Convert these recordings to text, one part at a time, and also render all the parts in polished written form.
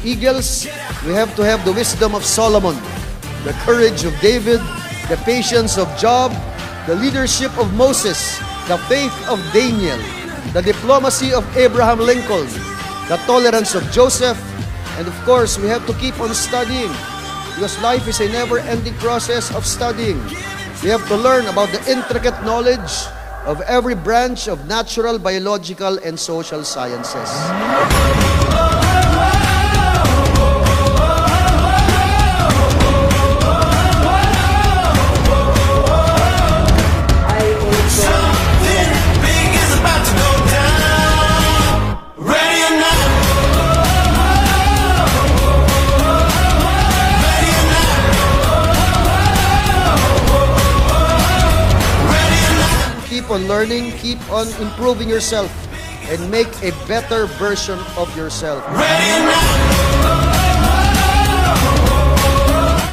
eagles, we have to have the wisdom of Solomon, the courage of David, the patience of Job, the leadership of Moses, the faith of Daniel, the diplomacy of Abraham Lincoln, the tolerance of Joseph, and of course, we have to keep on studying because life is a never-ending process of studying. We have to learn about the intricate knowledge of every branch of natural, biological, and social sciences. Keep on learning, keep on improving yourself, and make a better version of yourself.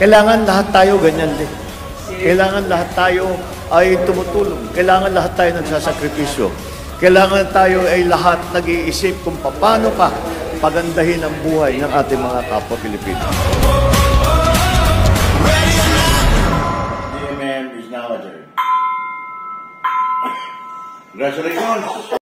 Kailangan lahat tayo ganyan din. Kailangan lahat tayo ay tumutulong. Kailangan lahat tayo nagsasakripisyo. Kailangan tayo ay lahat nag-iisip kung paano pa pagandahin ang buhay ng ating mga kapwa Pilipino. DMM is now adjourned. Congratulations!